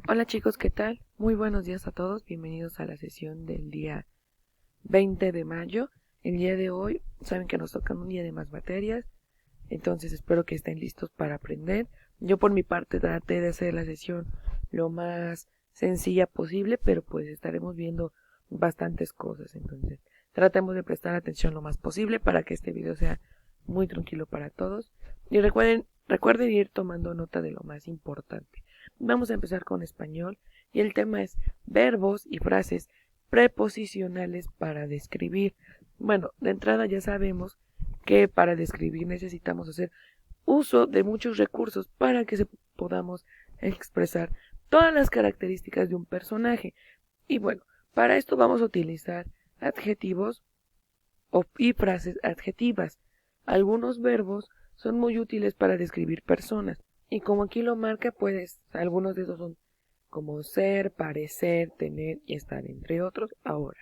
Hola chicos, ¿qué tal? Muy buenos días a todos, bienvenidos a la sesión del día 20 de mayo. El día de hoy, saben que nos tocan un día de más materias, entonces espero que estén listos para aprender. Yo por mi parte traté de hacer la sesión lo más sencilla posible, pero pues estaremos viendo bastantes cosas, entonces tratemos de prestar atención lo más posible para que este video sea muy tranquilo para todos. Y recuerden ir tomando nota de lo más importante. Vamos a empezar con español y el tema es verbos y frases preposicionales para describir. Bueno, de entrada ya sabemos que para describir necesitamos hacer uso de muchos recursos para que podamos expresar todas las características de un personaje. Y bueno, para esto vamos a utilizar adjetivos y frases adjetivas. Algunos verbos son muy útiles para describir personas. Y como aquí lo marca, pues algunos de esos son como ser, parecer, tener y estar, entre otros. Ahora,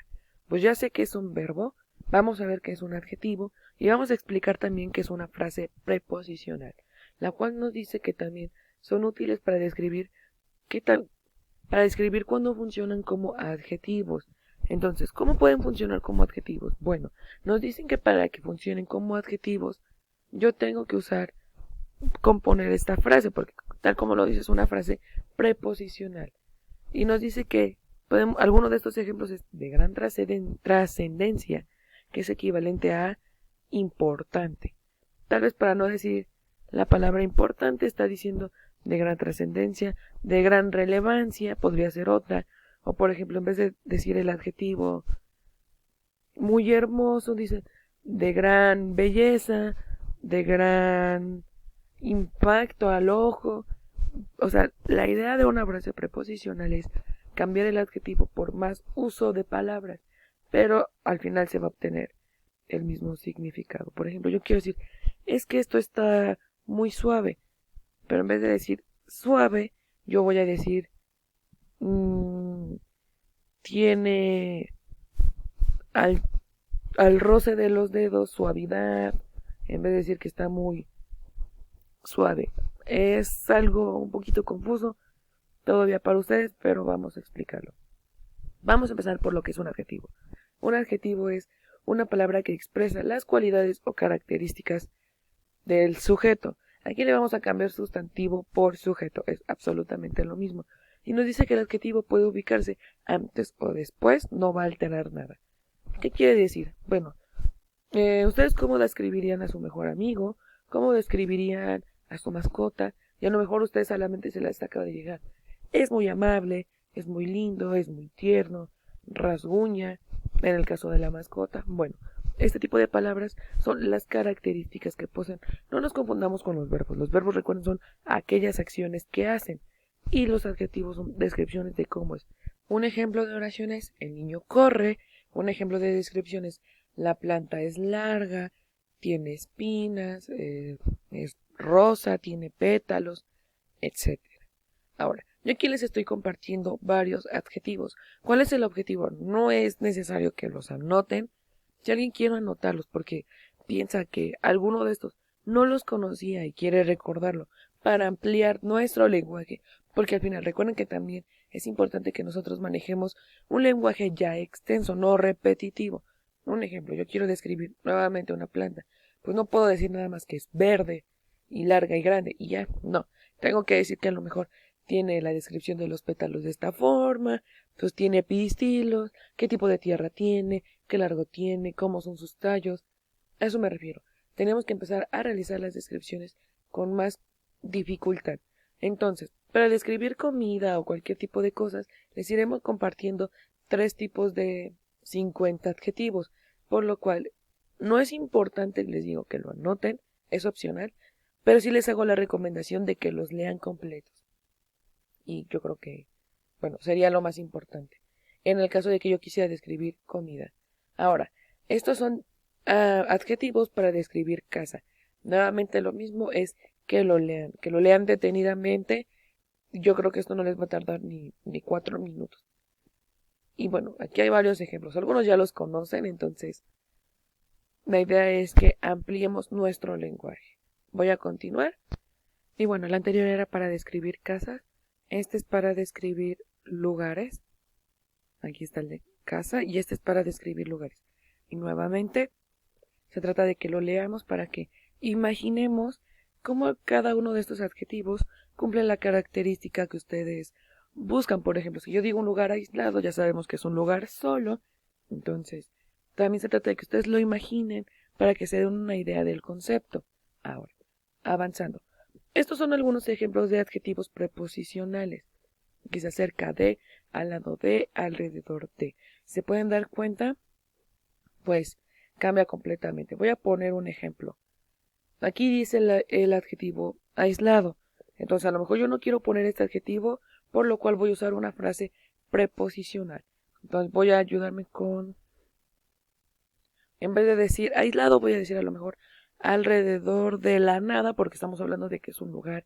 pues ya sé que es un verbo, vamos a ver qué es un adjetivo y vamos a explicar también qué es una frase preposicional, la cual nos dice que también son útiles para describir qué tal, para describir cuándo funcionan como adjetivos. Entonces, ¿cómo pueden funcionar como adjetivos? Bueno, nos dicen que para que funcionen como adjetivos, yo tengo que componer esta frase, porque tal como lo dice es una frase preposicional. Y nos dice que alguno de estos ejemplos es de gran trascendencia, que es equivalente a importante. Tal vez para no decir la palabra importante, está diciendo de gran trascendencia, de gran relevancia, podría ser otra. O por ejemplo, en vez de decir el adjetivo muy hermoso, dice de gran belleza, de gran impacto al ojo. O sea, la idea de una frase preposicional es cambiar el adjetivo por más uso de palabras, pero al final se va a obtener el mismo significado. Por ejemplo, yo quiero decir, es que esto está muy suave, pero en vez de decir suave, yo voy a decir mmm, tiene al, al roce de los dedos suavidad, en vez de decir que está muy suave. Es algo un poquito confuso todavía para ustedes, pero vamos a explicarlo. Vamos a empezar por lo que es un adjetivo. Un adjetivo es una palabra que expresa las cualidades o características del sujeto. Aquí le vamos a cambiar sustantivo por sujeto, es absolutamente lo mismo. Y nos dice que el adjetivo puede ubicarse antes o después, no va a alterar nada. ¿Qué quiere decir? Bueno, ¿ustedes cómo describirían a su mejor amigo? ¿Cómo describirían a su mascota? Y a lo mejor ustedes a la mente se les acaba de llegar. Es muy amable, es muy lindo, es muy tierno, rasguña, en el caso de la mascota. Bueno, este tipo de palabras son las características que poseen. No nos confundamos con los verbos. Los verbos, recuerden, son aquellas acciones que hacen. Y los adjetivos son descripciones de cómo es. Un ejemplo de oración es el niño corre. Un ejemplo de descripción es la planta es larga, tiene espinas, es rosa, tiene pétalos, etcétera. Ahora, yo aquí les estoy compartiendo varios adjetivos. ¿Cuál es el objetivo? No es necesario que los anoten. Si alguien quiere anotarlos porque piensa que alguno de estos no los conocía y quiere recordarlo para ampliar nuestro lenguaje, porque al final recuerden que también es importante que nosotros manejemos un lenguaje ya extenso, no repetitivo. Un ejemplo, yo quiero describir nuevamente una planta, pues no puedo decir nada más que es verde y larga y grande y ya, no. Tengo que decir que a lo mejor tiene la descripción de los pétalos de esta forma, pues tiene pistilos, qué tipo de tierra tiene, qué largo tiene, cómo son sus tallos. A eso me refiero. Tenemos que empezar a realizar las descripciones con más dificultad. Entonces, para describir comida o cualquier tipo de cosas, les iremos compartiendo 3 tipos de 50 adjetivos, por lo cual no es importante, les digo, que lo anoten, es opcional, pero sí les hago la recomendación de que los lean completos. Y yo creo que, bueno, sería lo más importante. En el caso de que yo quisiera describir comida. Ahora, estos son adjetivos para describir casa. Nuevamente lo mismo es que lo lean detenidamente. Yo creo que esto no les va a tardar ni 4 minutos. Y bueno, aquí hay varios ejemplos. Algunos ya los conocen, entonces la idea es que ampliemos nuestro lenguaje. Voy a continuar. Y bueno, el anterior era para describir casas. Este es para describir lugares. Aquí está el de casa y este es para describir lugares. Y nuevamente se trata de que lo leamos para que imaginemos cómo cada uno de estos adjetivos cumple la característica que ustedes buscan. Por ejemplo, si yo digo un lugar aislado, ya sabemos que es un lugar solo. Entonces, también se trata de que ustedes lo imaginen para que se den una idea del concepto. Ahora, avanzando. Estos son algunos ejemplos de adjetivos preposicionales, que se acerca de, al lado de, alrededor de. ¿Se pueden dar cuenta? Pues cambia completamente. Voy a poner un ejemplo. Aquí dice el adjetivo aislado. Entonces a lo mejor yo no quiero poner este adjetivo, por lo cual voy a usar una frase preposicional. Entonces voy a ayudarme con, en vez de decir aislado, voy a decir a lo mejor alrededor de la nada, porque estamos hablando de que es un lugar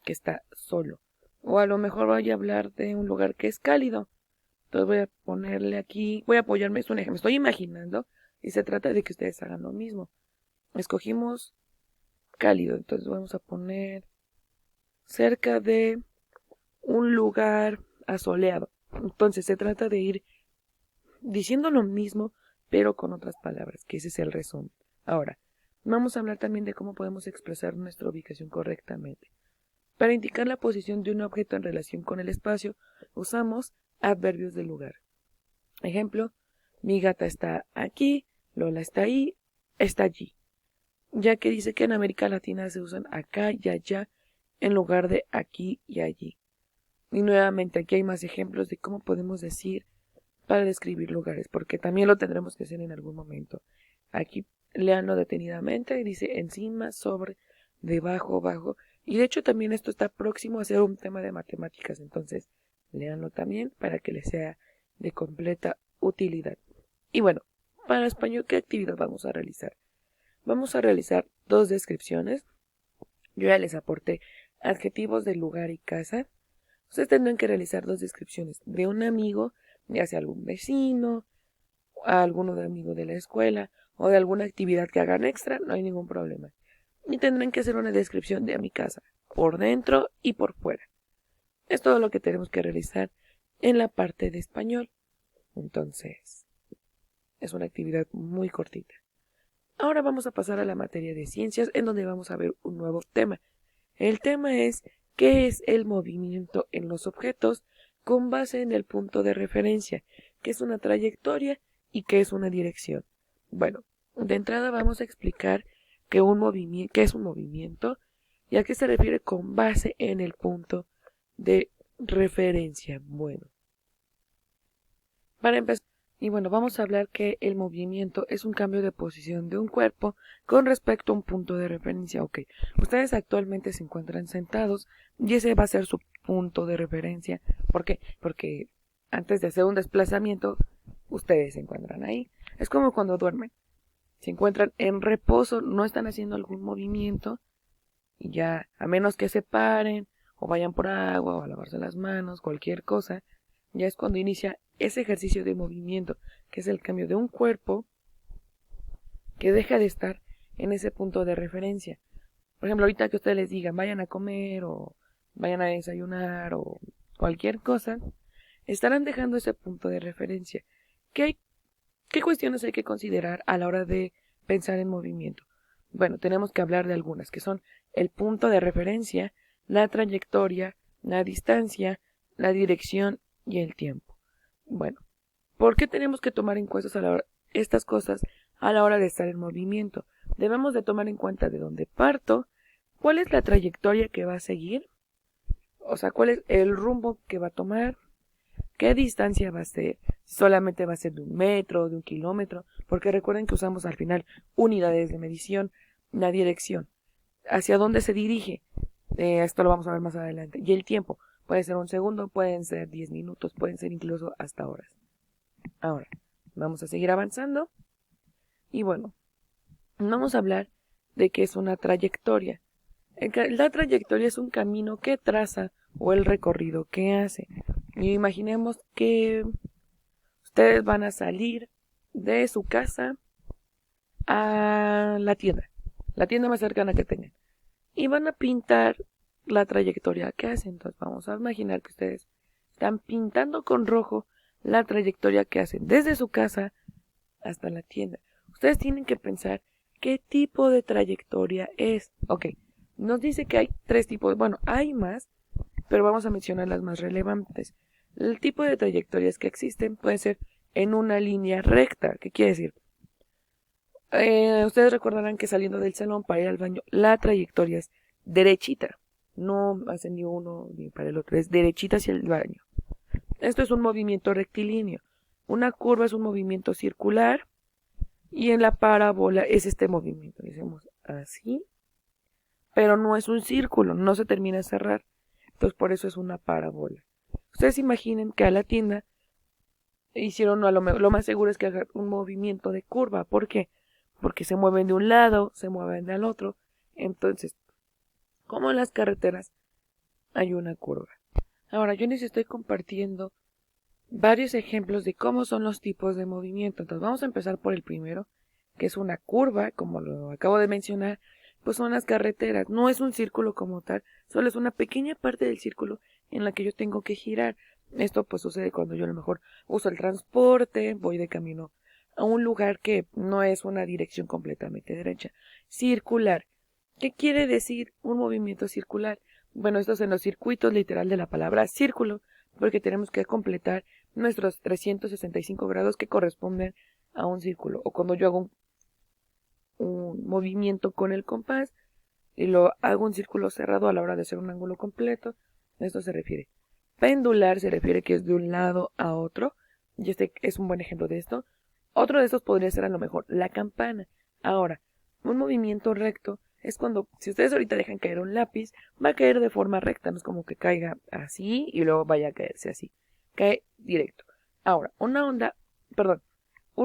que está solo. O a lo mejor voy a hablar de un lugar que es cálido. Entonces voy a ponerle aquí, voy a apoyarme, es un ejemplo, estoy imaginando y se trata de que ustedes hagan lo mismo. Escogimos cálido, entonces vamos a poner cerca de un lugar asoleado. Entonces se trata de ir diciendo lo mismo, pero con otras palabras, que ese es el resumen. Ahora, vamos a hablar también de cómo podemos expresar nuestra ubicación correctamente. Para indicar la posición de un objeto en relación con el espacio, usamos adverbios de lugar. Ejemplo, mi gata está aquí, Lola está ahí, está allí. Ya que dice que en América Latina se usan acá y allá en lugar de aquí y allí. Y nuevamente aquí hay más ejemplos de cómo podemos decir para describir lugares, porque también lo tendremos que hacer en algún momento. Aquí léanlo detenidamente y dice encima, sobre, debajo, bajo. Y de hecho también esto está próximo a ser un tema de matemáticas, entonces léanlo también para que les sea de completa utilidad. Y bueno, para español, ¿qué actividad vamos a realizar? Vamos a realizar 2 descripciones. Yo ya les aporté adjetivos de lugar y casa. Ustedes tendrán que realizar 2 descripciones de un amigo, ya sea algún vecino, alguno de amigo de la escuela o de alguna actividad que hagan extra, no hay ningún problema. Y tendrán que hacer una descripción de mi casa, por dentro y por fuera. Es todo lo que tenemos que realizar en la parte de español. Entonces, es una actividad muy cortita. Ahora vamos a pasar a la materia de ciencias, en donde vamos a ver un nuevo tema. El tema es ¿qué es el movimiento en los objetos con base en el punto de referencia? ¿Qué es una trayectoria y qué es una dirección? Bueno, de entrada vamos a explicar qué es un movimiento y a qué se refiere con base en el punto de referencia. Bueno, para empezar, vamos a hablar que el movimiento es un cambio de posición de un cuerpo con respecto a un punto de referencia. Ok, ustedes actualmente se encuentran sentados y ese va a ser su punto de referencia. ¿Por qué? Porque antes de hacer un desplazamiento, ustedes se encuentran ahí. Es como cuando duermen. Se encuentran en reposo, no están haciendo algún movimiento y ya, a menos que se paren o vayan por agua o a lavarse las manos, cualquier cosa, ya es cuando inicia ese ejercicio de movimiento, que es el cambio de un cuerpo que deja de estar en ese punto de referencia. Por ejemplo, ahorita que ustedes les digan vayan a comer o vayan a desayunar o cualquier cosa, estarán dejando ese punto de referencia. ¿Qué cuestiones hay que considerar a la hora de pensar en movimiento? Bueno, tenemos que hablar de algunas, que son el punto de referencia, la trayectoria, la distancia, la dirección y el tiempo. Bueno, ¿por qué tenemos que tomar en cuenta estas cosas a la hora de estar en movimiento? Debemos de tomar en cuenta de dónde parto, cuál es la trayectoria que va a seguir, o sea, cuál es el rumbo que va a tomar, qué distancia va a ser, si solamente va a ser de 1 metro, de 1 kilómetro, porque recuerden que usamos al final unidades de medición, la dirección, hacia dónde se dirige, esto lo vamos a ver más adelante, y el tiempo, puede ser 1 segundo, pueden ser 10 minutos, pueden ser incluso hasta horas. Ahora, vamos a seguir avanzando, y bueno, vamos a hablar de qué es una trayectoria. La trayectoria es un camino que traza o el recorrido que hace. Y imaginemos que ustedes van a salir de su casa a la tienda más cercana que tengan. Y van a pintar la trayectoria que hacen. Entonces vamos a imaginar que ustedes están pintando con rojo la trayectoria que hacen desde su casa hasta la tienda. Ustedes tienen que pensar qué tipo de trayectoria es. Ok, nos dice que hay 3 tipos. Bueno, hay más, pero vamos a mencionar las más relevantes. El tipo de trayectorias que existen puede ser en una línea recta. ¿Qué quiere decir? Ustedes recordarán que saliendo del salón para ir al baño, la trayectoria es derechita. No hace ni uno ni para el otro, es derechita hacia el baño. Esto es un movimiento rectilíneo. Una curva es un movimiento circular y en la parábola es este movimiento. Hacemos así, pero no es un círculo, no se termina de cerrar. Entonces por eso es una parábola. Ustedes imaginen que a la tienda hicieron lo más seguro es que hagan un movimiento de curva. ¿Por qué? Porque se mueven de un lado, se mueven del otro. Entonces, como en las carreteras, hay una curva. Ahora, yo les estoy compartiendo varios ejemplos de cómo son los tipos de movimiento. Entonces, vamos a empezar por el primero, que es una curva, como lo acabo de mencionar, pues son las carreteras. No es un círculo como tal, solo es una pequeña parte del círculo en la que yo tengo que girar. Esto pues sucede cuando yo a lo mejor uso el transporte, voy de camino a un lugar que no es una dirección completamente derecha. Circular. ¿Qué quiere decir un movimiento circular? Bueno, esto es en los circuitos literal de la palabra círculo, porque tenemos que completar nuestros 365 grados que corresponden a un círculo. O cuando yo hago un movimiento con el compás y lo hago un círculo cerrado a la hora de hacer un ángulo completo, a esto se refiere. Pendular se refiere que es de un lado a otro, y este es un buen ejemplo de esto. Otro de estos podría ser a lo mejor la campana. Ahora, un movimiento recto es cuando, si ustedes ahorita dejan caer un lápiz, va a caer de forma recta, no es como que caiga así y luego vaya a caerse así. Cae directo. Ahora, un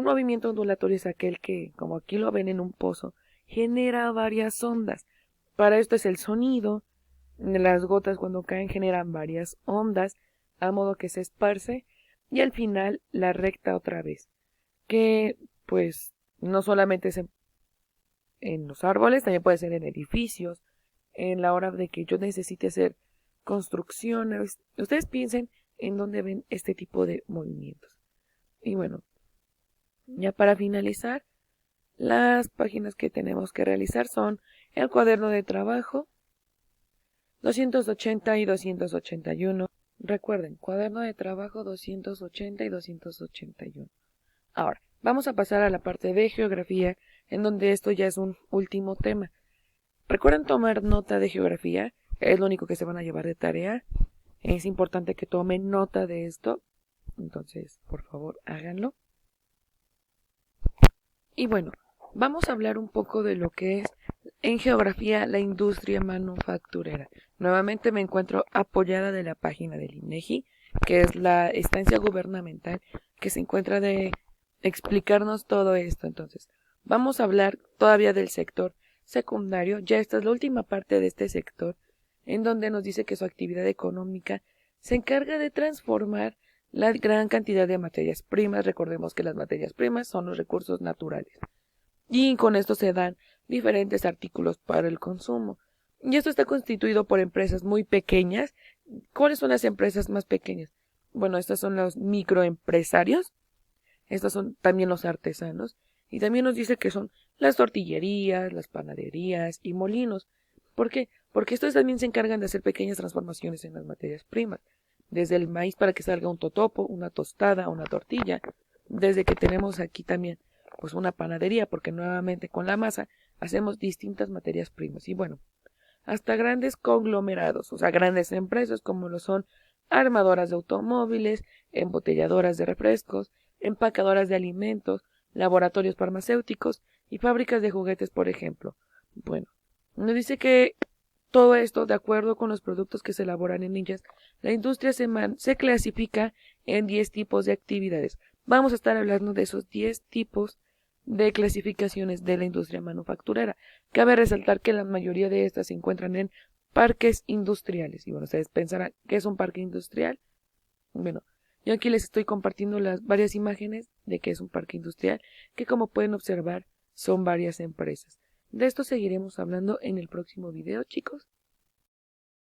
movimiento ondulatorio es aquel que, como aquí lo ven en un pozo, genera varias ondas. Para esto es el sonido. Las gotas cuando caen generan varias ondas, a modo que se esparce, y al final la recta otra vez, que pues no solamente es en los árboles, también puede ser en edificios, en la hora de que yo necesite hacer construcciones. Ustedes piensen en dónde ven este tipo de movimientos. Y bueno, ya para finalizar, las páginas que tenemos que realizar son el cuaderno de trabajo, 280 y 281. Recuerden, cuaderno de trabajo 280 y 281. Ahora, vamos a pasar a la parte de geografía, en donde esto ya es un último tema. Recuerden tomar nota de geografía, es lo único que se van a llevar de tarea. Es importante que tomen nota de esto, entonces, por favor, háganlo. Y bueno, vamos a hablar un poco de lo que es en geografía la industria manufacturera. Nuevamente me encuentro apoyada de la página del INEGI, que es la instancia gubernamental que se encuentra de explicarnos todo esto. Entonces, vamos a hablar todavía del sector secundario. Ya esta es la última parte de este sector, en donde nos dice que su actividad económica se encarga de transformar la gran cantidad de materias primas. Recordemos que las materias primas son los recursos naturales. Y con esto se dan diferentes artículos para el consumo. Y esto está constituido por empresas muy pequeñas. ¿Cuáles son las empresas más pequeñas? Bueno, estas son los microempresarios. Estos son también los artesanos. Y también nos dice que son las tortillerías, las panaderías y molinos. ¿Por qué? Porque estos también se encargan de hacer pequeñas transformaciones en las materias primas. Desde el maíz para que salga un totopo, una tostada, una tortilla. Desde que tenemos aquí también pues una panadería, porque nuevamente con la masa hacemos distintas materias primas. Y bueno, hasta grandes conglomerados, o sea, grandes empresas como lo son armadoras de automóviles, embotelladoras de refrescos, empacadoras de alimentos, laboratorios farmacéuticos y fábricas de juguetes, por ejemplo. Bueno, nos dice que todo esto, de acuerdo con los productos que se elaboran en ellas, la industria se clasifica en 10 tipos de actividades. Vamos a estar hablando de esos 10 tipos de clasificaciones de la industria manufacturera. Cabe resaltar que la mayoría de estas se encuentran en parques industriales. Y bueno, ustedes pensarán, ¿qué es un parque industrial? Bueno, yo aquí les estoy compartiendo las varias imágenes de qué es un parque industrial, que como pueden observar son varias empresas. De esto seguiremos hablando en el próximo video, chicos.